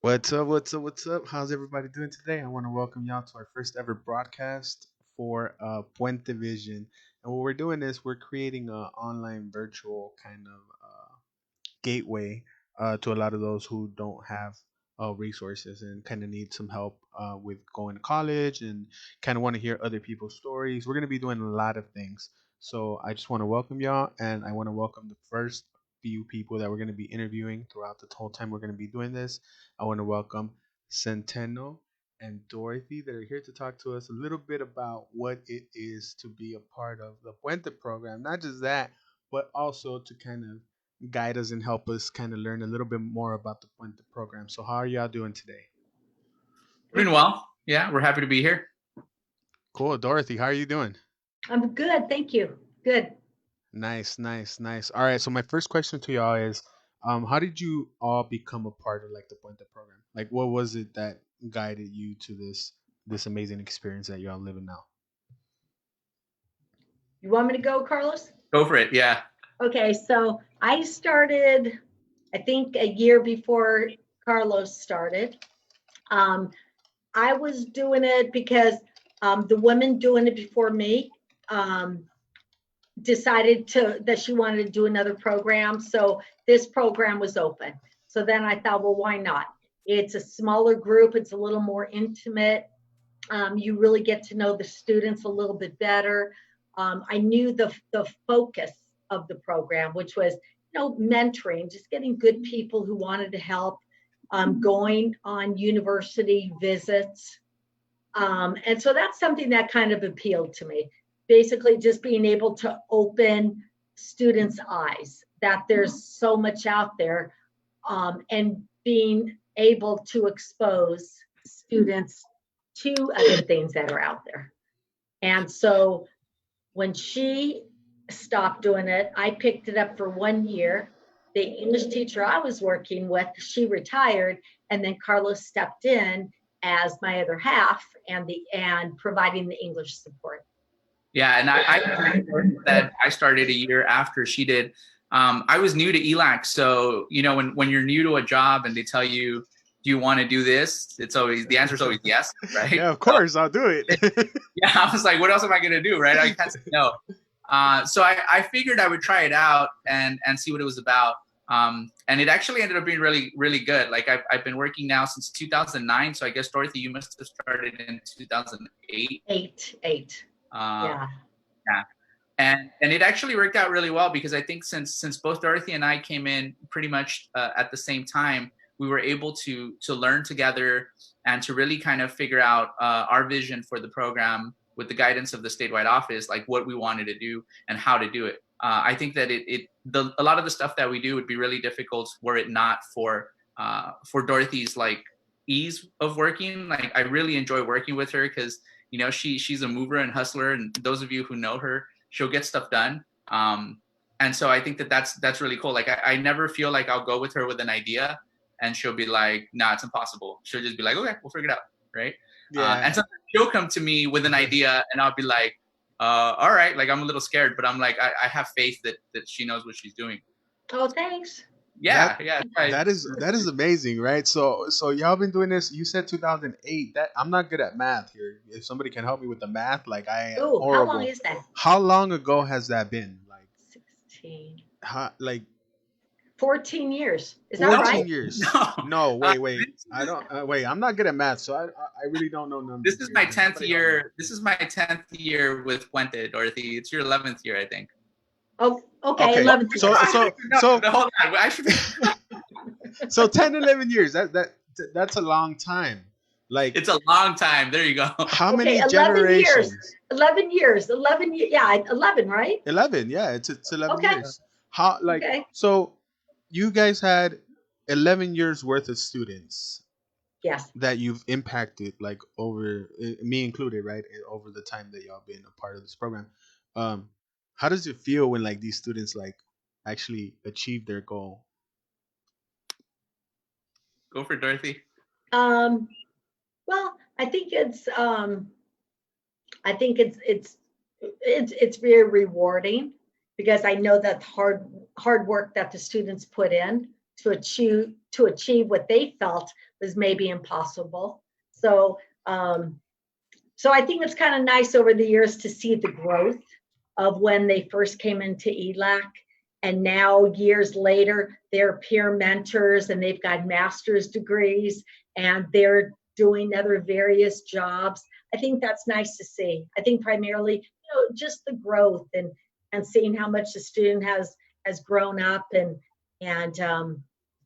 What's up? What's up? What's up? How's everybody doing today? I want to welcome y'all to our first ever broadcast for PuenteVision. And what we're doing is we're creating an online virtual kind of gateway to a lot of those who don't have resources and kind of need some help with going to college and kind of want to hear other people's stories. We're going to be doing a lot of things. So I just want to welcome y'all, and I want to welcome the first few people that we're going to be interviewing throughout the whole time we're going to be doing this. I want to welcome Centeno and Dorothy that are here to talk to us a little bit about what it is to be a part of the Puente program. Not just that, but also to kind of guide us and help us kind of learn a little bit more about the Puente program. So, how are y'all doing today? Doing well. Yeah, we're happy to be here. Cool. Dorothy, how are you doing? I'm good, thank you. Good. Nice, nice, nice. All right. So, my first question to y'all is how did you all become a part of like the Puente program? Like, what was it that guided you to this amazing experience that y'all living now? You want me to go, Carlos? Go for it. Yeah. Okay, so I started, I think, a year before Carlos started. Um, I was doing it because the woman doing it before me um, decided that she wanted to do another program. So this program was open. So then I thought, well, why not? It's a smaller group. It's a little more intimate. You really get to know the students a little bit better. I knew the focus of the program, which was, mentoring, just getting good people who wanted to help, going on university visits. And so that's something that kind of appealed to me. Basically, just being able to open students' eyes that there's so much out there, and being able to expose students to other things that are out there. And so when she stopped doing it, I picked it up for 1 year. The English teacher I was working with, she retired, and then Carlos stepped in as my other half and providing the English support. Yeah, and I that I started a year after she did. I was new to ELAC, so when you're new to a job and they tell you, do you want to do this? It's always the answer is always yes, right? Yeah, of course, I'll do it. Yeah, I was like, what else am I gonna do, right? I can't say no. So I figured I would try it out and see what it was about. And it actually ended up being really, really good. Like I've been working now since 2009. So I guess, Dorothy, you must have started in 2008. Eight. Yeah. Yeah. And it actually worked out really well because I think since both Dorothy and I came in pretty much at the same time, we were able to learn together and to really kind of figure out our vision for the program with the guidance of the statewide office, like what we wanted to do and how to do it. I think that a lot of the stuff that we do would be really difficult were it not for Dorothy's like ease of working. Like I really enjoy working with her because she's a mover and hustler, and those of you who know her, she'll get stuff done. And so I think that's really cool. Like I never feel like I'll go with her with an idea and she'll be like, nah, it's impossible. She'll just be like, okay, we'll figure it out, right? Yeah. And sometimes she'll come to me with an idea and I'll be like, all right, like I'm a little scared, but I'm like, I have faith that she knows what she's doing. Oh, thanks. Yeah, right. That is amazing, right? So y'all been doing this. You said 2008. That I'm not good at math here. If somebody can help me with the math, like I am Oh, how long horrible. is that? How long ago has that been? Like 16. like 14 years. Is that 14 right? years. No. No, wait. I don't wait. I'm not good at math, so I really don't know numbers. This is here. my Can 10th somebody help me? year. This is my 10th year with Puente, Dorothy. It's your 11th year, I think. Oh, okay. Okay. 11. So No, hold on. I should be. so 10, 11 years. That's a long time. Like It's a long time. There you go. how Okay, many 11 generations? years. 11 years. 11 years. Yeah, 11, right? 11. Yeah, it's 11 Okay. years. How like Okay. so you guys had 11 years worth of students Yes. that you've impacted like over me included, right? Over the time that y'all been a part of this program. Um how does it feel when like these students like actually achieve their goal? Go for Dorothy. Um, well, I think it's very rewarding because I know that hard work that the students put in to to achieve what they felt was maybe impossible. So, so I think it's kind of nice over the years to see the growth of when they first came into ELAC. And now years later, they're peer mentors and they've got master's degrees and they're doing other various jobs. I think that's nice to see. I think primarily, just the growth and seeing how much the student has grown up and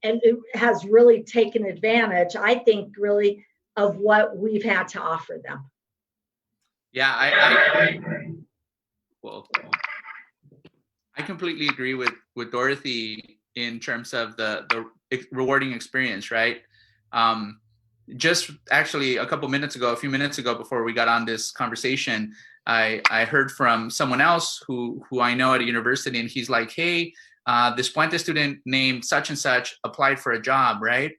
it has really taken advantage, I think, really of what we've had to offer them. Yeah, I well, I completely agree with Dorothy in terms of the rewarding experience, right? Just actually a few minutes ago, before we got on this conversation, I heard from someone else who I know at a university, and he's like, hey, this Puente student named such and such applied for a job, right?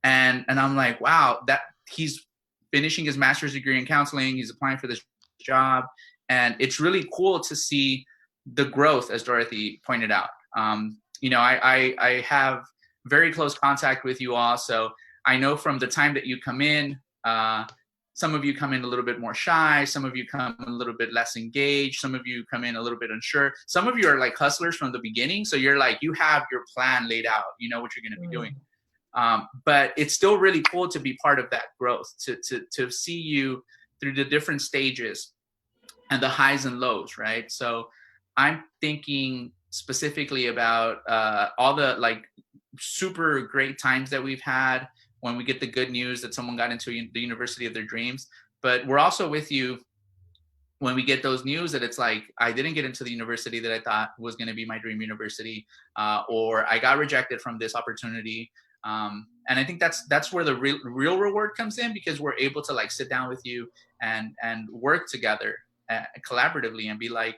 And I'm like, wow, that he's finishing his master's degree in counseling, he's applying for this job, and it's really cool to see the growth, as Dorothy pointed out. I have very close contact with you all, so I know from the time that you come in, some of you come in a little bit more shy, some of you come a little bit less engaged, some of you come in a little bit unsure. Some of you are like hustlers from the beginning, so you're like, you have your plan laid out, you know what you're going to be doing. But it's still really cool to be part of that growth, to see you through the different stages and the highs and lows, right? So I'm thinking specifically about all the like super great times that we've had when we get the good news that someone got into the university of their dreams. But we're also with you when we get those news that it's like, I didn't get into the university that I thought was going to be my dream university, or I got rejected from this opportunity. And I think that's where the real reward comes in, because we're able to like sit down with you and work together collaboratively and be like,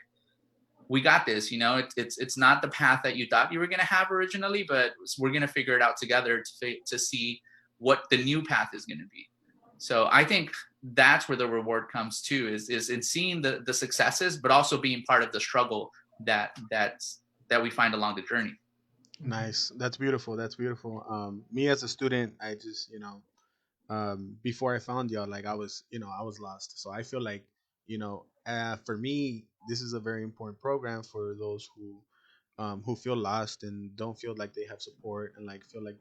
we got this, it's not the path that you thought you were going to have originally, but we're going to figure it out together to see what the new path is going to be. So I think that's where the reward comes too, is in seeing the successes, but also being part of the struggle that we find along the journey. Nice. That's beautiful. That's beautiful. Me as a student, I just, before I found y'all, like I was lost. So I feel like, for me, this is a very important program for those who feel lost and don't feel like they have support and like feel like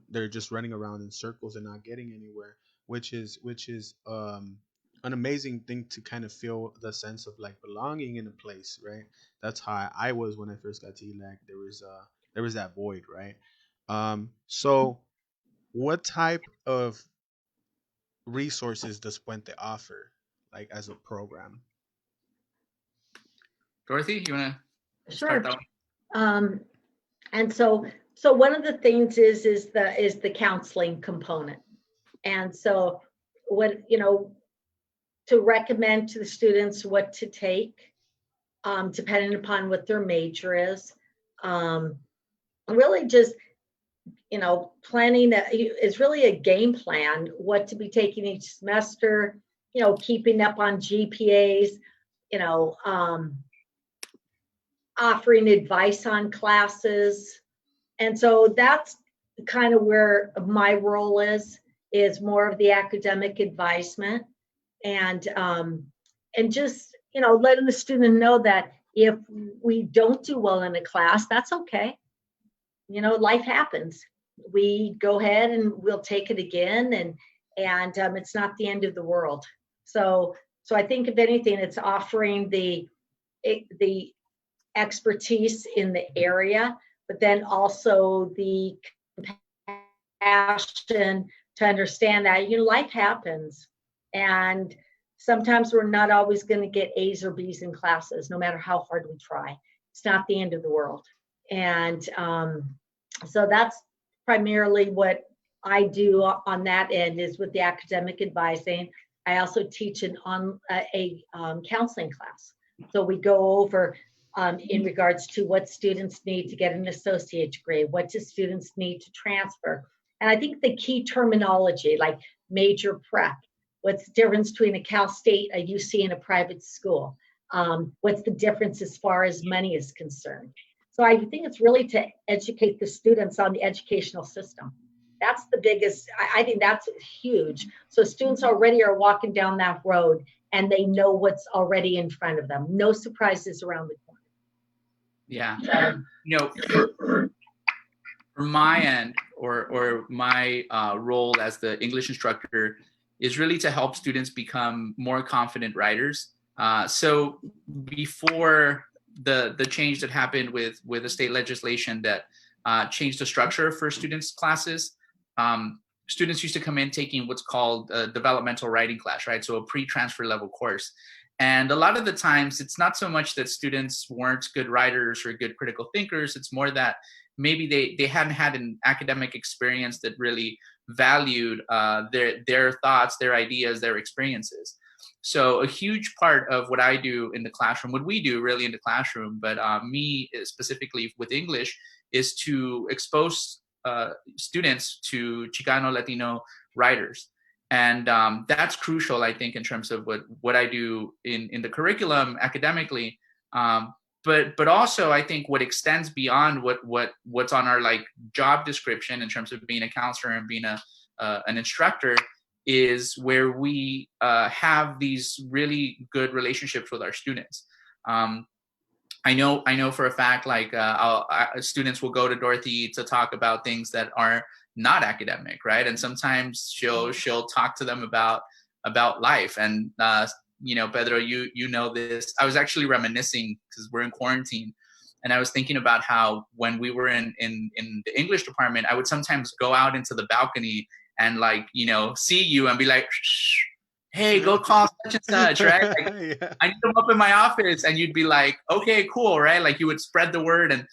they're just running around in circles and not getting anywhere, which is an amazing thing to kind of feel the sense of like belonging in a place, right? That's how I was when I first got to ELAC. There was that void, right? So what type of resources does Puente offer, like as a program? Dorothy, you want to Sure. start that one? And so one of the things is the counseling component. And so what, to recommend to the students what to take, depending upon what their major is. Really just, planning is really a game plan, what to be taking each semester, keeping up on GPAs, offering advice on classes. And so that's kind of where my role is more of the academic advisement and just, letting the student know that if we don't do well in a class, that's okay. Life happens. We go ahead and we'll take it again, and it's not the end of the world. So I think if anything, it's offering the expertise in the area, but then also the compassion to understand that life happens, and sometimes we're not always going to get A's or B's in classes, no matter how hard we try. It's not the end of the world. And so that's primarily what I do on that end, is with the academic advising. I also teach a counseling class. So we go over in regards to what students need to get an associate degree, what do students need to transfer. And I think the key terminology, like major prep, what's the difference between a Cal State, a UC, and a private school? What's the difference as far as money is concerned? So I think it's really to educate the students on the educational system. That's the biggest, I think that's huge. So students already are walking down that road and they know what's already in front of them. No surprises around the corner. Yeah. For my end, or my role as the English instructor is really to help students become more confident writers. So before the change that happened with the state legislation that changed the structure for students' classes, students used to come in taking what's called a developmental writing class, right? So a pre-transfer level course. And a lot of the times, it's not so much that students weren't good writers or good critical thinkers. It's more that maybe they hadn't had an academic experience that really valued their thoughts, their ideas, their experiences. So a huge part of what I do in the classroom, what we do really in the classroom, but me specifically with English, is to expose students to Chicano, Latino writers. And that's crucial, I think, in terms of what I do in the curriculum academically. But also, I think what extends beyond what's on our like job description in terms of being a counselor and being an instructor is where we have these really good relationships with our students. I know for a fact, like students will go to Dorothy to talk about things that are not academic, right? And sometimes she'll talk to them about life. And Pedro, you know this. I was actually reminiscing because we're in quarantine, and I was thinking about how when we were in the English department, I would sometimes go out into the balcony and see you and be like, hey, go call such and such, right? Like, yeah. I need them up in my office, and you'd be like, okay, cool, right? Like you would spread the word, and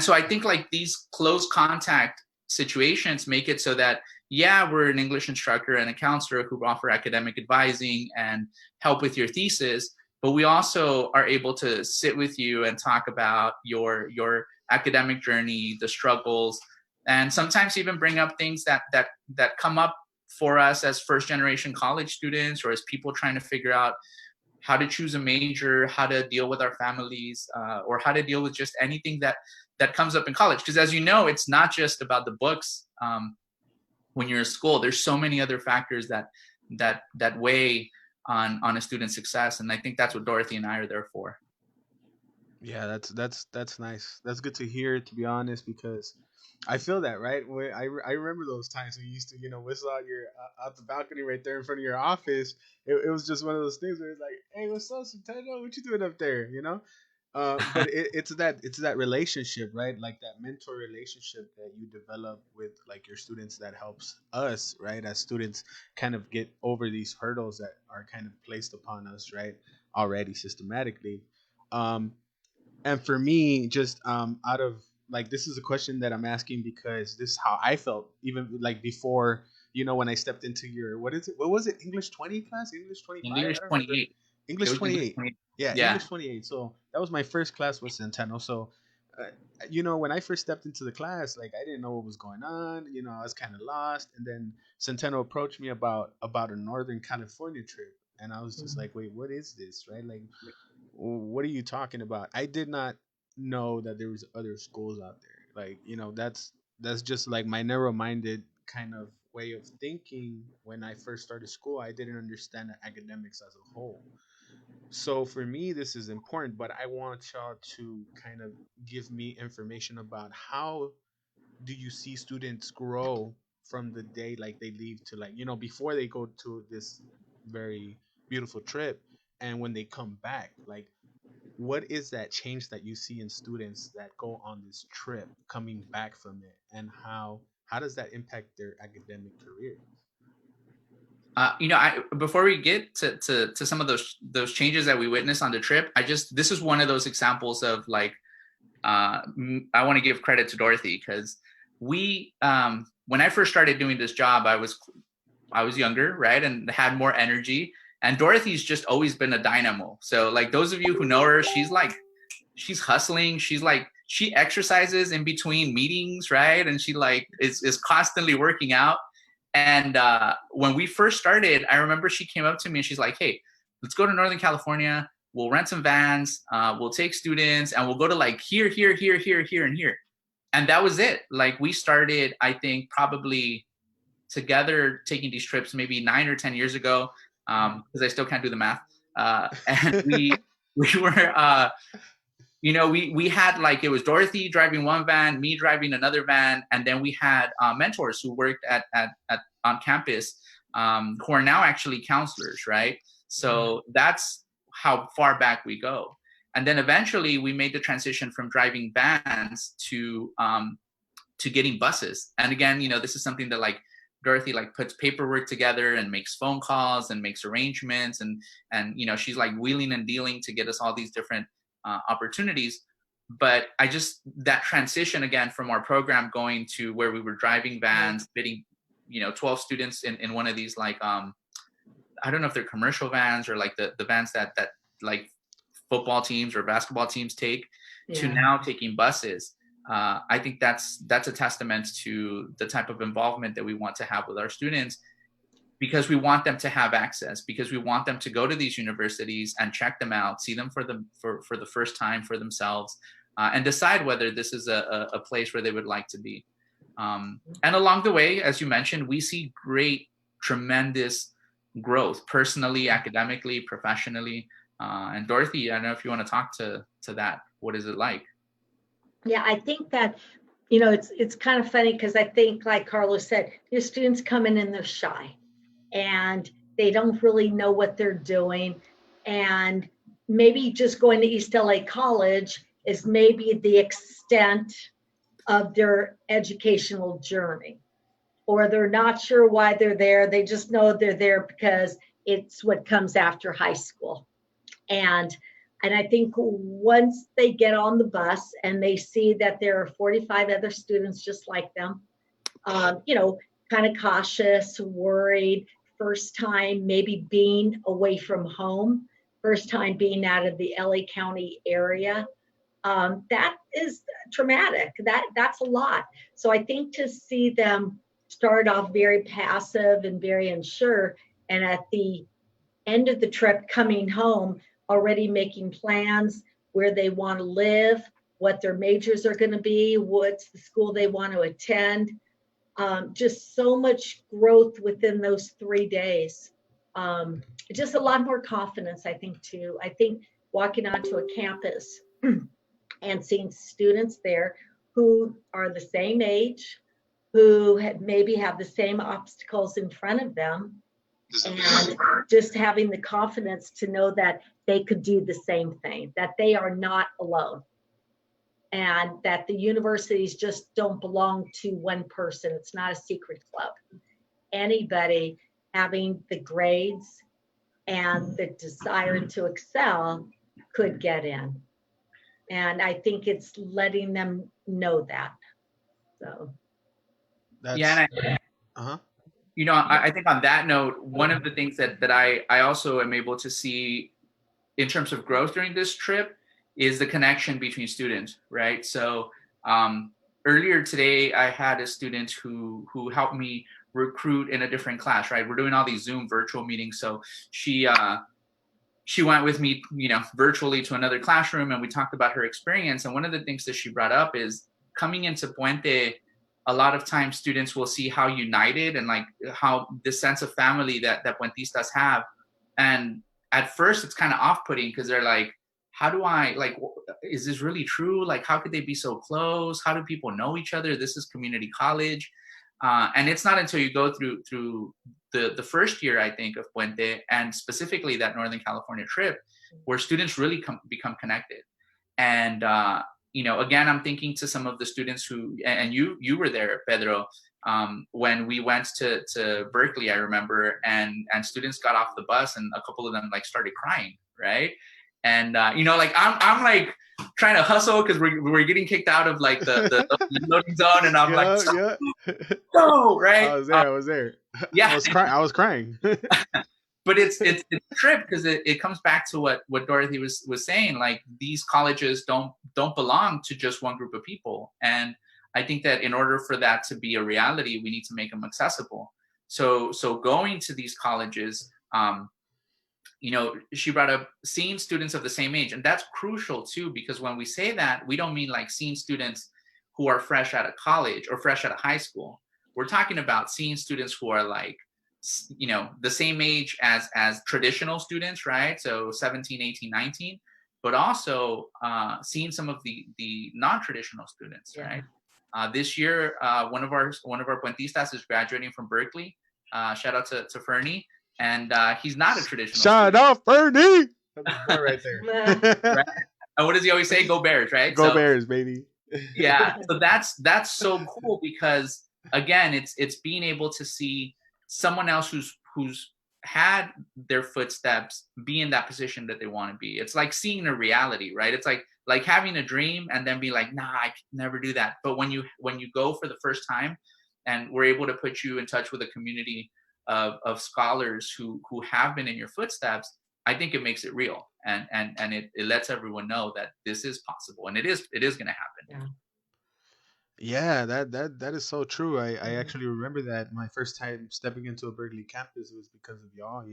so I think like these close contact situations make it so that we're an English instructor and a counselor who offer academic advising and help with your thesis, but we also are able to sit with you and talk about your academic journey, the struggles, and sometimes even bring up things that come up for us as first generation college students, or as people trying to figure out how to choose a major, how to deal with our families, or how to deal with just anything that comes up in college. Because as you know, it's not just about the books. When you're in school, there's so many other factors that weigh on a student's success, and I think that's what Dorothy and I are there for. Yeah, that's nice. That's good to hear, to be honest, because I feel that, right? I remember those times when you used to, whistle out your out the balcony right there in front of your office. It was just one of those things where it's like, hey, what's up, Centeno? What you doing up there? But it's that relationship, right? Like that mentor relationship that you develop with like your students that helps us, right? As students kind of get over these hurdles that are kind of placed upon us, right? Already systematically. And for me, just out of like, this is a question that I'm asking because this is how I felt even like before, when I stepped into your, what was it, English 20 class, English 25, English 28, English 28. Yeah, yeah. English 28. So that was my first class with Centeno. So when I first stepped into the class, like I didn't know what was going on. I was kind of lost. And then Centeno approached me about a Northern California trip, and I was just like, wait, what is this, right? Like, what are you talking about? I did not know that there was other schools out there. Like, that's just like my narrow-minded kind of way of thinking. When I first started school, I didn't understand the academics as a whole. So for me, this is important, but I want y'all to kind of give me information about how do you see students grow from the day like they leave to, like, before they go to this very beautiful trip, and when they come back, like, what is that change that you see in students that go on this trip coming back from it, and how does that impact their academic career? Before we get to some of those changes that we witnessed on the trip, this is one of those examples of like, I want to give credit to Dorothy, because we, when I first started doing this job, I was younger, right, and had more energy. And Dorothy's just always been a dynamo. So like, those of you who know her, she's hustling. She exercises in between meetings, right? And she like is constantly working out. And when we first started, I remember she came up to me and she's like, hey, let's go to Northern California. we'll rent some vans, we'll take students, and we'll go to like here, here, here, here, here, and here. And that was it. Like we started, I think, probably together taking these trips maybe 9 or 10 years ago, because I still can't do the math. And we were, you know, we had like, it was Dorothy driving one van, me driving another van, and then we had mentors who worked at on campus, who are now actually counselors, right? So that's how far back we go. And then eventually we made the transition from driving vans to getting buses. And again, you know, this is something that like Dorothy like puts paperwork together and makes phone calls and makes arrangements, and you know, she's like wheeling and dealing to get us all these different opportunities. But I just, that transition again from our program going to where we were driving vans, fitting, you know, 12 students in one of these like I don't know if they're commercial vans or like the vans that like football teams or basketball teams take, to now taking buses. I think that's a testament to the type of involvement that we want to have with our students, because we want them to have access, because we want them to go to these universities and check them out, see them for the first time for themselves, and decide whether this is a place where they would like to be. And along the way, as you mentioned, we see great, tremendous growth personally, academically, professionally. And Dorothy, I don't know if you want to talk to that. What is it like? Yeah, I think that, you know, it's kind of funny because I think, like Carlos said, your students come in and they're shy and they don't really know what they're doing. And maybe just going to East LA College is maybe the extent of their educational journey, or they're not sure why they're there. They just know they're there because it's what comes after high school. And I think once they get on the bus and they see that there are 45 other students just like them, you know, kind of cautious, worried, first time maybe being away from home, first time being out of the LA County area, that is traumatic. That's a lot. So I think to see them start off very passive and very unsure, and at the end of the trip coming home, already making plans where they want to live, what their majors are going to be, what's the school they want to attend. Just so much growth within those 3 days. Just a lot more confidence, I think, too. I think walking onto a campus and seeing students there who are the same age, who maybe have the same obstacles in front of them, and just having the confidence to know that they could do the same thing, that they are not alone, and that the universities just don't belong to one person. It's not a secret club. Anybody having the grades and the desire to excel could get in. And I think it's letting them know that. So That's, yeah, and you know, I think on that note, one of the things that I also am able to see in terms of growth during this trip is the connection between students, right? So earlier today, I had a student who helped me recruit in a different class, right? We're doing all these Zoom virtual meetings. So she went with me, you know, virtually to another classroom, and we talked about her experience. And one of the things that she brought up is coming into Puente, a lot of times students will see how united and like how this sense of family that Puentistas have. And at first it's kind of off-putting because they're like, how do I, like, is this really true? Like, how could they be so close? How do people know each other? This is community college. And it's not until you go through the first year, I think, of Puente, and specifically that Northern California trip, where students really become connected. And, you know, again, I'm thinking to some of the students who, and you were there, Pedro, when we went to Berkeley, I remember, and students got off the bus and a couple of them like started crying, right? And, you know, like I'm like trying to hustle because we're getting kicked out of like the loading zone, and I'm like, no, right? I was there. Yeah, I was crying. But it's a trip because it comes back to what Dorothy was saying. Like, these colleges don't belong to just one group of people, and I think that in order for that to be a reality, we need to make them accessible. So going to these colleges, she brought up seeing students of the same age, and that's crucial too, because when we say that, we don't mean like seeing students who are fresh out of college or fresh out of high school. We're talking about seeing students who are like, the same age as traditional students, right? So 17, 18, 19, but also seeing some of the non-traditional students, Yeah. right? This year, one of our Puentistas is graduating from Berkeley. Shout out to Fernie, and he's not a traditional Shout student. out, Fernie. That's the boy right Right? there. And what does he always say? Go Bears, right? Go So Bears, baby. yeah, so that's so cool, because again, it's being able to see someone else who's had their footsteps be in that position that they want to be. It's like seeing a reality, right? It's like having a dream and then be like, nah, I could never do that. But when you go for the first time, and we're able to put you in touch with a community of scholars who have been in your footsteps, I think it makes it real, and it lets everyone know that this is possible, and it is going to happen. Yeah. Yeah, that is so true. I Mhm. actually remember that my first time stepping into a Berkeley campus was because of y'all.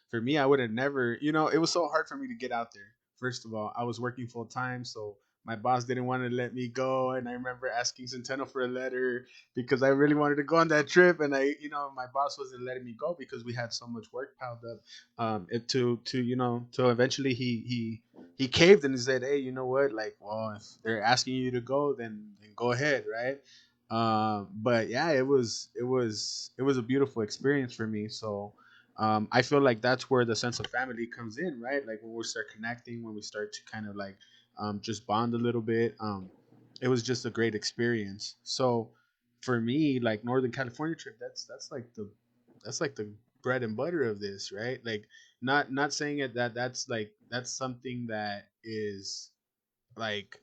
For me, I would have never. It was so hard for me to get out there. First of all, I was working full time, so my boss didn't want to let me go, and I remember asking Centeno for a letter because I really wanted to go on that trip, and my boss wasn't letting me go because we had so much work piled up. To eventually he caved and he said, "Hey, you know what? Like, well, if they're asking you to go, then go ahead, right?" But yeah, it was a beautiful experience for me. So I feel like that's where the sense of family comes in, right? Like when we start connecting, when we start to kind of like just bond a little bit. It was just a great experience. So for me, like Northern California trip, that's like the bread and butter of this, right? Like not saying it that's something that is like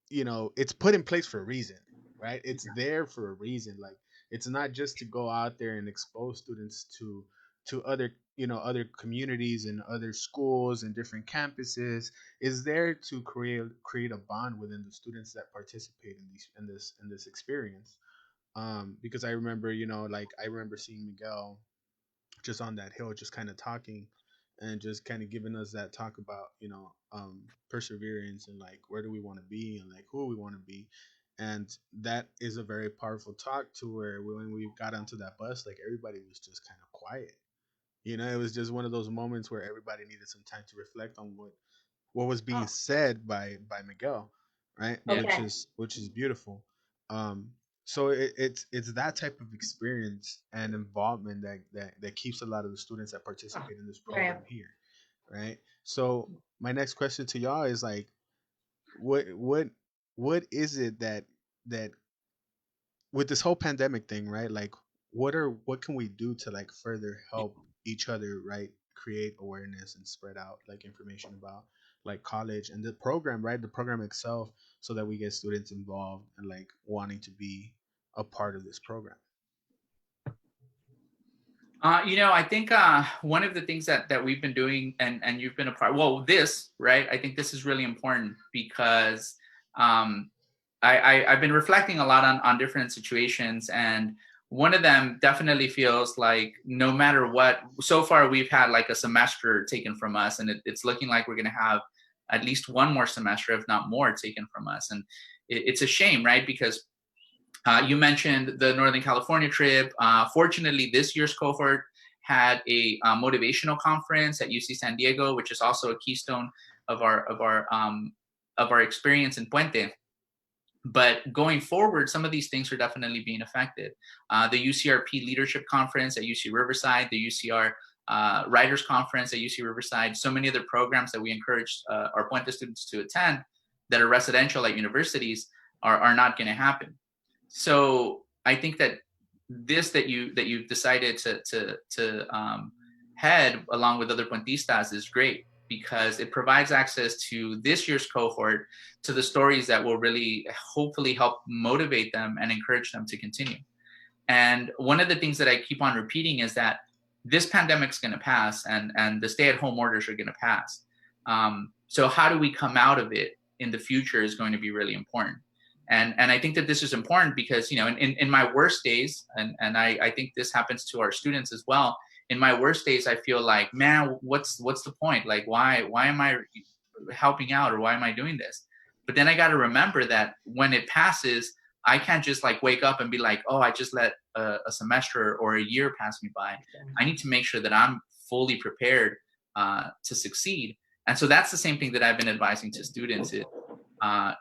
it's put in place for a reason, right? It's there for a reason. Like it's not just to go out there and expose students to other communities and other schools and different campuses. Is there to create a bond within the students that participate in this experience. Because I remember, like I remember seeing Miguel just on that hill, just kind of talking and just kind of giving us that talk about, perseverance and like where do we want to be and like who we want to be. And that is a very powerful talk to where when we got onto that bus, like everybody was just kind of quiet. It was just one of those moments where everybody needed some time to reflect on what was being Oh, said by Miguel, right? Yeah. Which okay. is which is beautiful. Um, so it's that type of experience and involvement that keeps a lot of the students that Oh, participate in this right. program here, right? So my next question to y'all is like, what is it that with this whole pandemic thing, right? Like, what can we do to like further help each other, right? Create awareness and spread out like information about like college and the program, right? The program itself, so that we get students involved and like wanting to be a part of this program. I think one of the things that we've been doing, and you've been a part. Well, this, right? I think this is really important because um, I've been reflecting a lot on different situations, and one of them definitely feels like no matter what. So far, we've had like a semester taken from us, and it's looking like we're going to have at least one more semester, if not more, taken from us, and it's a shame, right? Because you mentioned the Northern California trip. Fortunately, this year's cohort had a motivational conference at UC San Diego, which is also a keystone of our experience in Puente. But going forward, some of these things are definitely being affected. The UCRP Leadership Conference at UC Riverside, the UCR Writers Conference at UC Riverside, so many other programs that we encourage our Puente students to attend that are residential at universities are not going to happen. So I think that you've decided to head along with other Puentistas is great, because it provides access to this year's cohort to the stories that will really hopefully help motivate them and encourage them to continue. And one of the things that I keep on repeating is that this pandemic's going to pass, and the stay-at-home orders are going to pass. So how do we come out of it in the future is going to be really important. And I think that this is important because, in my worst days, and I think this happens to our students as well, in my worst days, I feel like, man, what's the point? Like, why am I helping out, or why am I doing this? But then I got to remember that when it passes, I can't just like wake up and be like, oh, I just let a semester or a year pass me by. I need to make sure that I'm fully prepared to succeed. And so that's the same thing that I've been advising to students is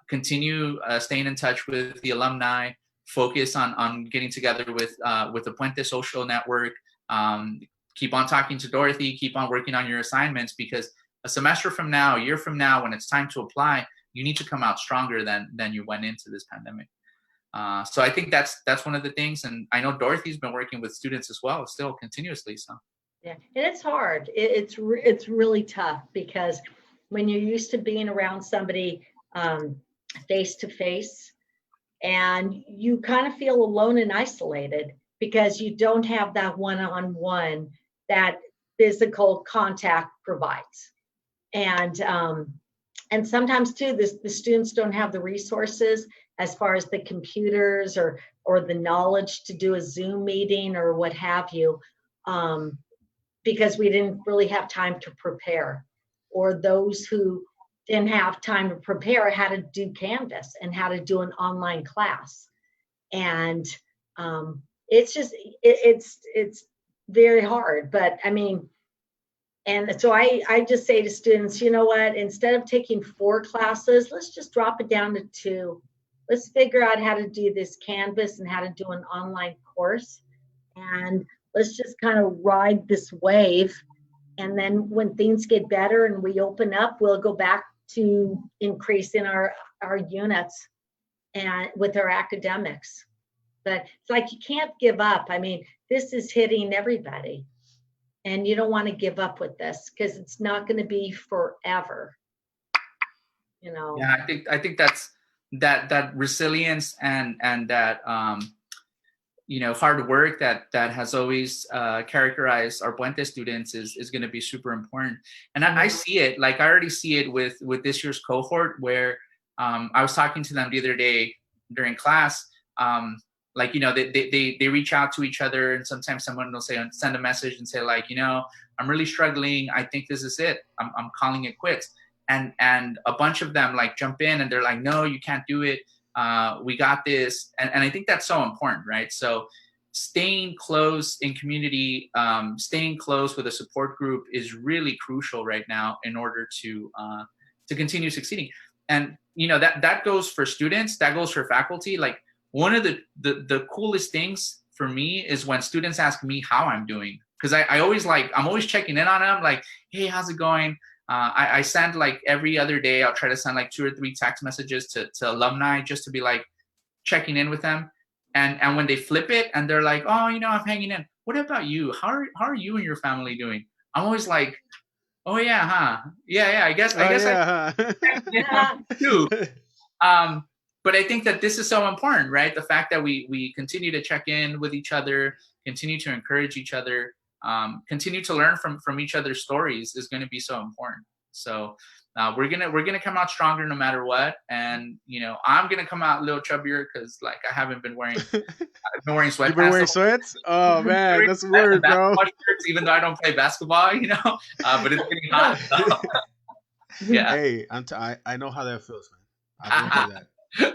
continue staying in touch with the alumni, focus on getting together with the Puente social network, keep on talking to Dorothy, keep on working on your assignments, because a semester from now, a year from now, when it's time to apply, you need to come out stronger than you went into this pandemic. So I think that's one of the things, and I know Dorothy's been working with students as well, still continuously. So yeah, and it's hard. It's really tough, because when you're used to being around somebody face to face, and you kind of feel alone and isolated because you don't have that one-on-one that physical contact provides. And sometimes too, the students don't have the resources as far as the computers or the knowledge to do a Zoom meeting or what have you, because we didn't really have time to prepare. Or those who didn't have time to prepare how to do Canvas and how to do an online class. And it's just, it's very hard. But I mean, and so I just say to students, you know what, instead of taking 4 classes, let's just drop it down to 2. Let's figure out how to do this Canvas and how to do an online course. And let's just kind of ride this wave. And then when things get better and we open up, we'll go back to increasing our units and with our academics. But it's like, you can't give up. I mean, this is hitting everybody. And you don't want to give up with this, because it's not going to be forever. You know. Yeah, I think that's that resilience and that hard work that has always characterized our Puente students is going to be super important. And I see it, like I already see it with this year's cohort, where I was talking to them the other day during class. Like, they reach out to each other, and sometimes someone will send a message and say like, I'm really struggling. I think this is it. I'm calling it quits. And a bunch of them like jump in and they're like, no, you can't do it. We got this. And I think that's so important, right? So staying close in community, staying close with a support group is really crucial right now in order to continue succeeding. And, that goes for students, that goes for faculty. Like, one of the coolest things for me is when students ask me how I'm doing. Because I'm always checking in on them, like, hey, how's it going? I send like every other day, I'll try to send like 2 or 3 text messages to alumni, just to be like checking in with them. And when they flip it and they're like, oh, I'm hanging in. What about you? How are you and your family doing? I'm always like, oh yeah, huh? Yeah, I guess I too. But I think that this is so important, right? The fact that we continue to check in with each other, continue to encourage each other, continue to learn from each other's stories is going to be so important. So we're gonna come out stronger no matter what. And I'm gonna come out a little chubbier because like I haven't been wearing sweatpants. You've been wearing sweats? Oh man, that's weird, bro. Shirts, even though I don't play basketball, but it's getting hot. So. Yeah. Hey, I know how that feels, man. I've been through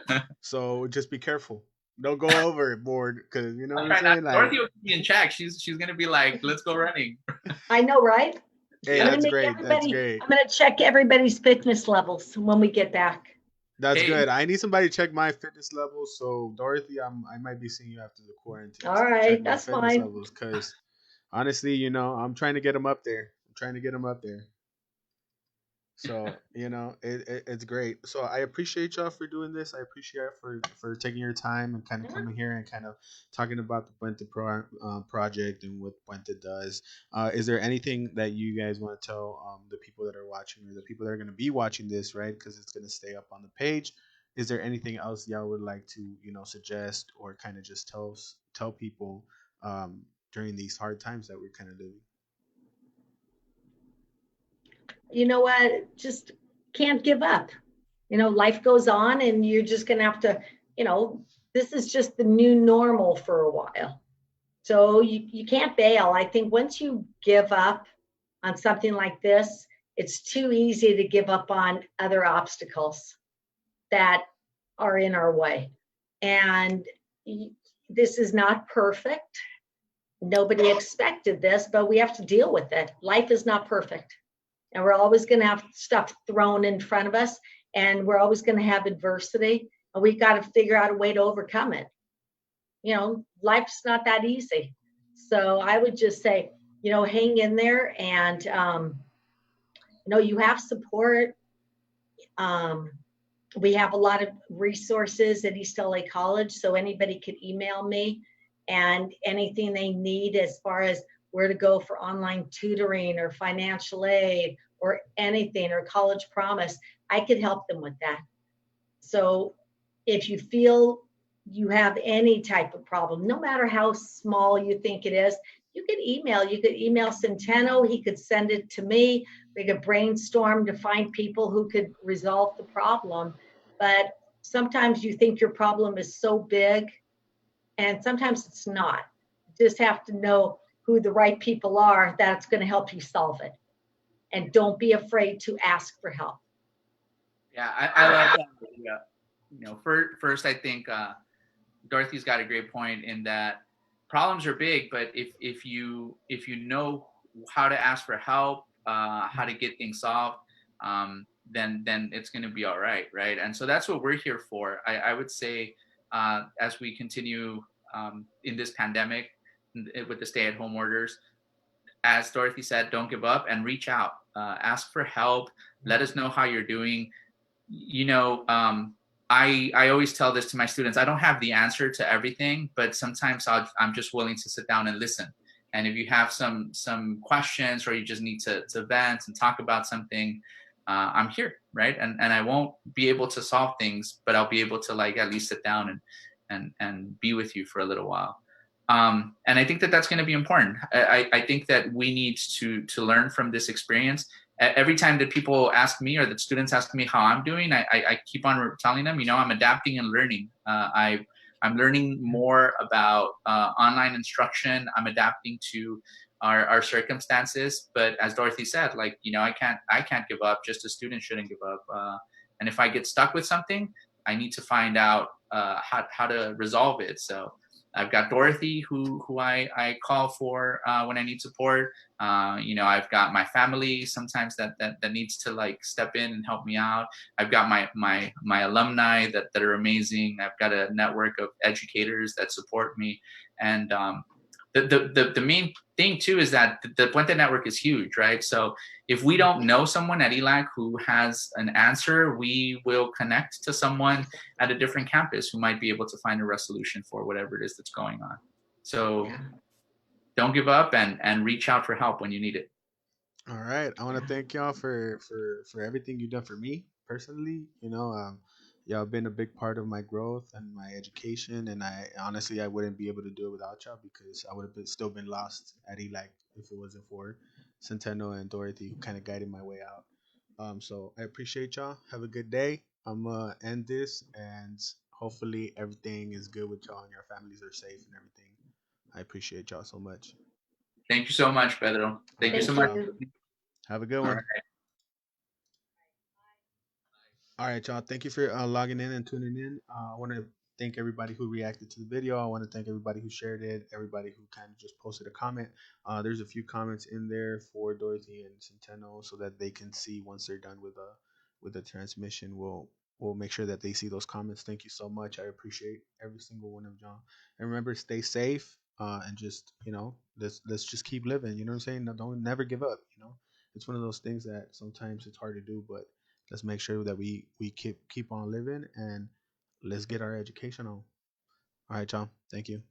that. So just be careful. Don't go overboard, because you know what I'm saying. Like, Dorothy will be in check. She's gonna be like, "Let's go running." I know, right? Hey, that's great. That's great. I'm gonna check everybody's fitness levels when we get back. That's good. I need somebody to check my fitness levels. So Dorothy, I might be seeing you after the quarantine. All right, that's fine. Because honestly, I'm trying to get them up there. So it's great. So I appreciate y'all for doing this. I appreciate for taking your time and kind of coming here and kind of talking about the Puente project and what Puente does. Is there anything that you guys want to tell the people that are watching, or the people that are going to be watching this, right? Because it's going to stay up on the page. Is there anything else y'all would like to suggest, or kind of just tell people during these hard times that we're kind of living? You know what? Just can't give up. Life goes on, and you're just going to have to, this is just the new normal for a while. So you can't bail. I think once you give up on something like this, it's too easy to give up on other obstacles that are in our way. And this is not perfect. Nobody expected this, but we have to deal with it. Life is not perfect. And we're always going to have stuff thrown in front of us, and we're always going to have adversity, and we've got to figure out a way to overcome it. Life's not that easy. So I would just say, hang in there, and you have support. We have a lot of resources at East LA College, so anybody could email me, and anything they need as far as where to go for online tutoring or financial aid or anything, or college promise, I could help them with that. So if you feel you have any type of problem, no matter how small you think it is, you could email Centeno. He could send it to me. We could brainstorm to find people who could resolve the problem. But sometimes you think your problem is so big, and sometimes it's not. You just have to know who the right people are that's going to help you solve it. And don't be afraid to ask for help. Yeah, I love that. First, I think Dorothy's got a great point in that problems are big, but if you know how to ask for help, how to get things solved, then it's going to be all right, right? And so that's what we're here for. I would say as we continue in this pandemic with the stay-at-home orders, as Dorothy said, don't give up and reach out. Ask for help. Let us know how you're doing. I always tell this to my students. I don't have the answer to everything, but sometimes I'm just willing to sit down and listen. And if you have some questions, or you just need to vent and talk about something, I'm here, right? And I won't be able to solve things, but I'll be able to at least sit down and be with you for a little while. And I think that's going to be important. I think that we need to learn from this experience. Every time that people ask me, or that students ask me how I'm doing, I keep on telling them, I'm adapting and learning. I'm learning more about online instruction. I'm adapting to our circumstances. But as Dorothy said, I can't give up. Just a student shouldn't give up. And if I get stuck with something, I need to find out how to resolve it. So I've got Dorothy who I call for when I need support. I've got my family sometimes that needs to step in and help me out. I've got my alumni that are amazing. I've got a network of educators that support me. And the main thing too is that the Puente network is huge, right? So if we don't know someone at ELAC who has an answer, we will connect to someone at a different campus who might be able to find a resolution for whatever it is that's going on. So don't give up and reach out for help when you need it. All right. I want to thank y'all for everything you've done for me personally. Y'all have been a big part of my growth and my education, and I honestly wouldn't be able to do it without y'all, because I would have still been lost at ELAC if it wasn't for Centeno and Dorothy, who kind of guided my way out. So I appreciate y'all. Have a good day. I'm gonna end this, and hopefully everything is good with y'all and your families are safe and everything. I appreciate y'all so much. Thank you so much, Pedro. Thank you so much. Have a good one. All right, y'all. Thank you for logging in and tuning in. I want to thank everybody who reacted to the video. I want to thank everybody who shared it, everybody who kind of just posted a comment. There's a few comments in there for Dorothy and Centeno, so that they can see once they're done with the transmission. We'll make sure that they see those comments. Thank you so much. I appreciate every single one of y'all. And remember, stay safe, and just let's just keep living. You know what I'm saying? No, don't never give up. It's one of those things that sometimes it's hard to do, but let's make sure that we keep on living, and let's get our education on. All right, y'all. Thank you.